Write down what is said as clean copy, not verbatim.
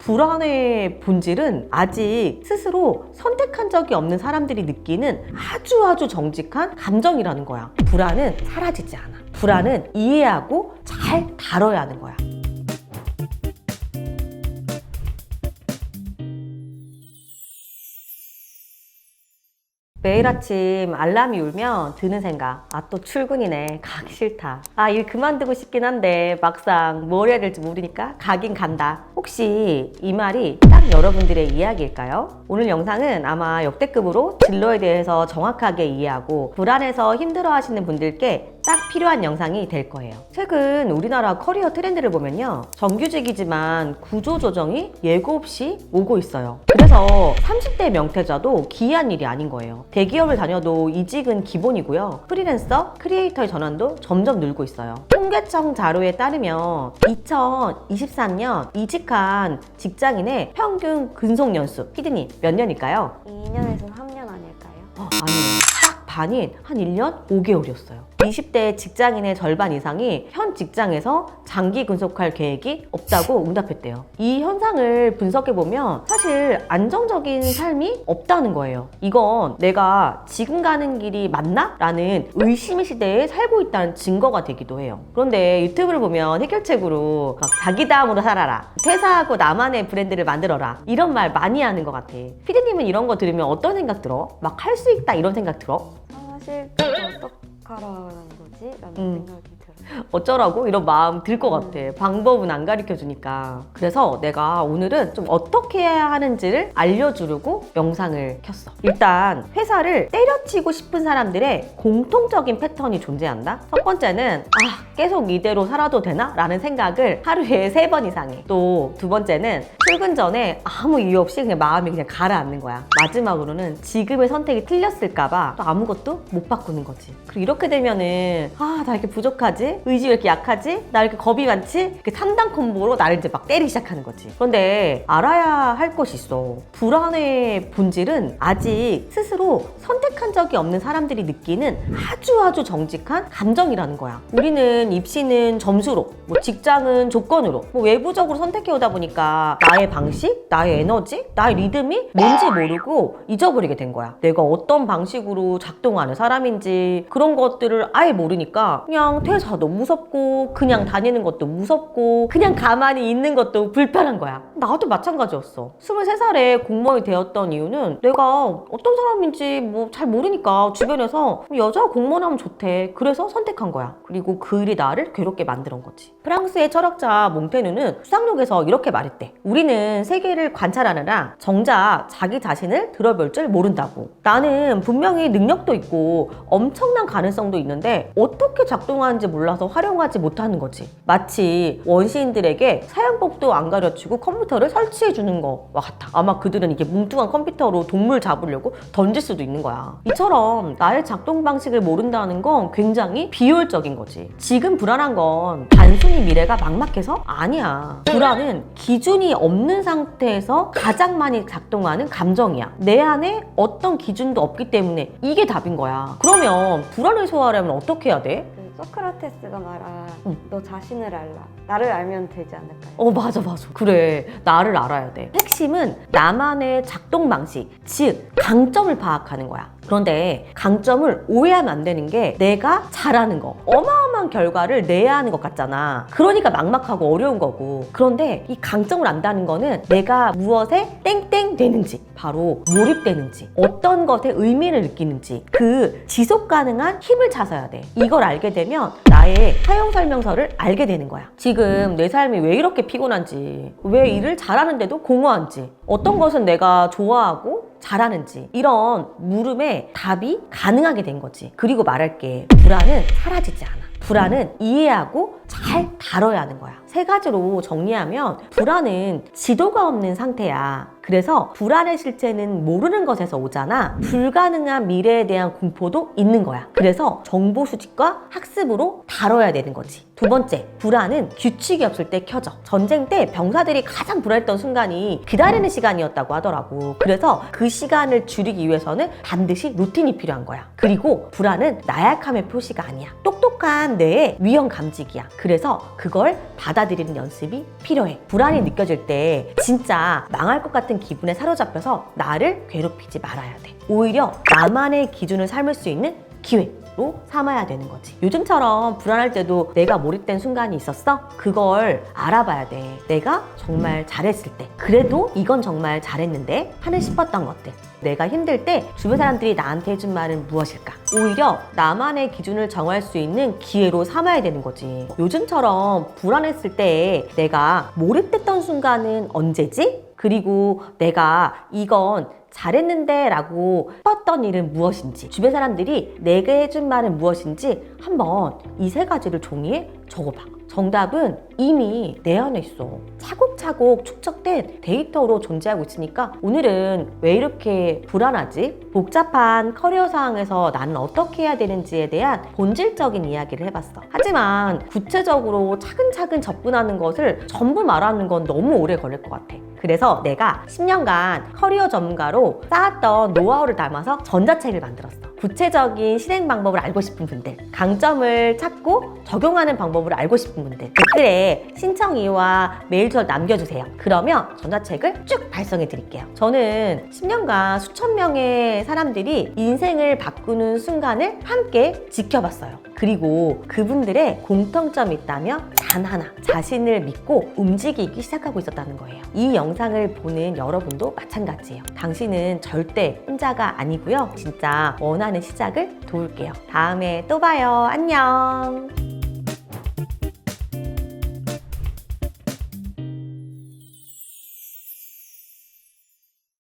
불안의 본질은 아직 스스로 선택한 적이 없는 사람들이 느끼는 아주 정직한 감정이라는 거야. 불안은 사라지지 않아. 불안은 이해하고 잘 다뤄야 하는 거야. 매일 아침 알람이 울면 드는 생각, 또 출근이네, 가기 싫다. 일 그만두고 싶긴 한데 막상 뭘 해야 될지 모르니까 가긴 간다. 혹시 이 말이 딱 여러분들의 이야기일까요? 오늘 영상은 아마 역대급으로 진로에 대해서 정확하게 이해하고 불안해서 힘들어하시는 분들께 딱 필요한 영상이 될 거예요. 최근 우리나라 커리어 트렌드를 보면요, 정규직이지만 구조조정이 예고 없이 오고 있어요. 그래서 30대 명퇴자도 기이한 일이 아닌 거예요. 대기업을 다녀도 이직은 기본이고요. 프리랜서, 크리에이터의 전환도 점점 늘고 있어요. 통계청 자료에 따르면 2023년 이직한 직장인의 평균 근속 연수, 피디님 몇 년일까요? 2년에서 3년 아닐까요? 아니에요. 딱 반인 한 1년 5개월이었어요. 20대 직장인의 절반 이상이 현 직장에서 장기 근속할 계획이 없다고 응답했대요. 이 현상을 분석해보면 사실 안정적인 삶이 없다는 거예요. 이건 내가 지금 가는 길이 맞나? 라는 의심의 시대에 살고 있다는 증거가 되기도 해요. 그런데 유튜브를 보면 해결책으로 막 자기다움으로 살아라, 퇴사하고 나만의 브랜드를 만들어라, 이런 말 많이 하는 것 같아. 피디님은 이런 거 들으면 어떤 생각 들어? 막 할 수 있다 이런 생각 들어? 사실 어떡하라는 거지? 라는 생각이 들어요. 어쩌라고? 이런 마음 들 것 같아. 방법은 안 가르쳐주니까. 그래서 내가 오늘은 좀 어떻게 해야 하는지를 알려주려고 영상을 켰어. 일단 회사를 때려치고 싶은 사람들의 공통적인 패턴이 존재한다. 첫 번째는 계속 이대로 살아도 되나? 라는 생각을 하루에 3번 이상 해. 또 두 번째는 출근 전에 아무 이유 없이 그냥 마음이 그냥 가라앉는 거야. 마지막으로는 지금의 선택이 틀렸을까봐 또 아무것도 못 바꾸는 거지. 그리고 이렇게 되면은 나 이렇게 부족하지? 의지 왜 이렇게 약하지? 나 이렇게 겁이 많지? 이렇게 3단 콤보로 나를 이제 막 때리기 시작하는 거지. 그런데 알아야 할 것이 있어. 불안의 본질은 아직 스스로 선택한 적이 없는 사람들이 느끼는 아주 정직한 감정이라는 거야. 우리는 입시는 점수로, 직장은 조건으로, 외부적으로 선택해 오다 보니까 나의 방식, 나의 에너지, 나의 리듬이 뭔지 모르고 잊어버리게 된 거야. 내가 어떤 방식으로 작동하는 사람인지 그런 것들을 아예 모르니까 그냥 퇴사도 무섭고 그냥 다니는 것도 무섭고 그냥 가만히 있는 것도 불편한 거야. 나도 마찬가지였어. 23살에 공무원이 되었던 이유는 내가 어떤 사람인지 잘 모르니까 주변에서 여자 공무원 하면 좋대. 그래서 선택한 거야. 그리고 그 일이 나를 괴롭게 만들어 거지. 프랑스의 철학자 몽테뉴는 수상록에서 이렇게 말했대. 우리는 세계를 관찰하느라 정작 자기 자신을 들어볼 줄 모른다고. 나는 분명히 능력도 있고 엄청난 가능성도 있는데 어떻게 작동하는지 몰라서 활용하지 못하는 거지. 마치 원시인들에게 사용법도 안 가르치고 컴퓨터를 설치해 주는 거와 같아. 아마 그들은 이게 뭉뚱한 컴퓨터로 동물 잡으려고 던질 수도 있는 거야. 이처럼 나의 작동 방식을 모른다는 건 굉장히 비효율적인 거지. 지금 불안한 건 단순히 미래가 막막해서 아니야. 불안은 기준이 없는 상태에서 가장 많이 작동하는 감정이야. 내 안에 어떤 기준도 없기 때문에 이게 답인 거야. 그러면 불안을 소화하려면 어떻게 해야 돼? 소크라테스가 말한 너 자신을 알라. 나를 알면 되지 않을까요? 맞아. 그래, 나를 알아야 돼. 핵심은 나만의 작동 방식, 즉 강점을 파악하는 거야. 그런데 강점을 오해하면 안 되는 게 내가 잘하는 거, 어마어마한 결과를 내야 하는 것 같잖아. 그러니까 막막하고 어려운 거고. 그런데 이 강점을 안다는 거는 내가 무엇에 땡땡 되는지, 바로 몰입되는지, 어떤 것에 의미를 느끼는지, 그 지속 가능한 힘을 찾아야 돼. 이걸 알게 되면 나의 사용 설명서를 알게 되는 거야. 지금 내 삶이 왜 이렇게 피곤한지, 왜 일을 잘하는데도 공허한지, 어떤 것은 내가 좋아하고 잘하는지, 이런 물음에 답이 가능하게 된 거지. 그리고 말할게. 불안은 사라지지 않아. 불안은 이해하고 잘 다뤄야 하는 거야. 3가지로 정리하면 불안은 지도가 없는 상태야. 그래서 불안의 실체는 모르는 것에서 오잖아. 불가능한 미래에 대한 공포도 있는 거야. 그래서 정보 수집과 학습으로 다뤄야 되는 거지. 2번째, 불안은 규칙이 없을 때 켜져. 전쟁 때 병사들이 가장 불안했던 순간이 기다리는 시간이었다고 하더라고. 그래서 그 시간을 줄이기 위해서는 반드시 루틴이 필요한 거야. 그리고 불안은 나약함의 표시가 아니야. 똑똑한 뇌의 위험 감지기야. 그래서 그걸 받아들이는 연습이 필요해. 불안이 느껴질 때 진짜 망할 것 같은 기분에 사로잡혀서 나를 괴롭히지 말아야 돼. 오히려 나만의 기준을 삼을 수 있는 기회로 삼아야 되는 거지. 요즘처럼 불안할 때도 내가 몰입된 순간이 있었어? 그걸 알아봐야 돼. 내가 정말 잘했을 때, 그래도 이건 정말 잘했는데 하는 싶었던 것들. 내가 힘들 때 주변 사람들이 나한테 해준 말은 무엇일까? 오히려 나만의 기준을 정할 수 있는 기회로 삼아야 되는 거지. 요즘처럼 불안했을 때 내가 몰입됐던 순간은 언제지? 그리고 내가 이건 잘했는데 라고 싶었던 일은 무엇인지, 주변 사람들이 내게 해준 말은 무엇인지 한번 이 세 가지를 종이에 적어봐. 정답은 이미 내 안에 있어. 차곡차곡 축적된 데이터로 존재하고 있으니까 오늘은 왜 이렇게 불안하지? 복잡한 커리어 상황에서 나는 어떻게 해야 되는지에 대한 본질적인 이야기를 해봤어. 하지만 구체적으로 차근차근 접근하는 것을 전부 말하는 건 너무 오래 걸릴 것 같아. 그래서 내가 10년간 커리어 전문가로 쌓았던 노하우를 담아서 전자책을 만들었어. 구체적인 실행 방법을 알고 싶은 분들, 강점을 찾고 적용하는 방법을 알고 싶은 분들, 댓글에 신청 이유와 메일 주소를 남겨주세요. 그러면 전자책을 쭉 발송해 드릴게요. 저는 10년간 수천 명의 사람들이 인생을 바꾸는 순간을 함께 지켜봤어요. 그리고 그분들의 공통점이 있다면 단 하나, 자신을 믿고 움직이기 시작하고 있었다는 거예요. 이 영상을 보는 여러분도 마찬가지예요. 당신은 절대 혼자가 아니고요. 진짜 원하는 시작을 도울게요. 다음에 또 봐요. 안녕.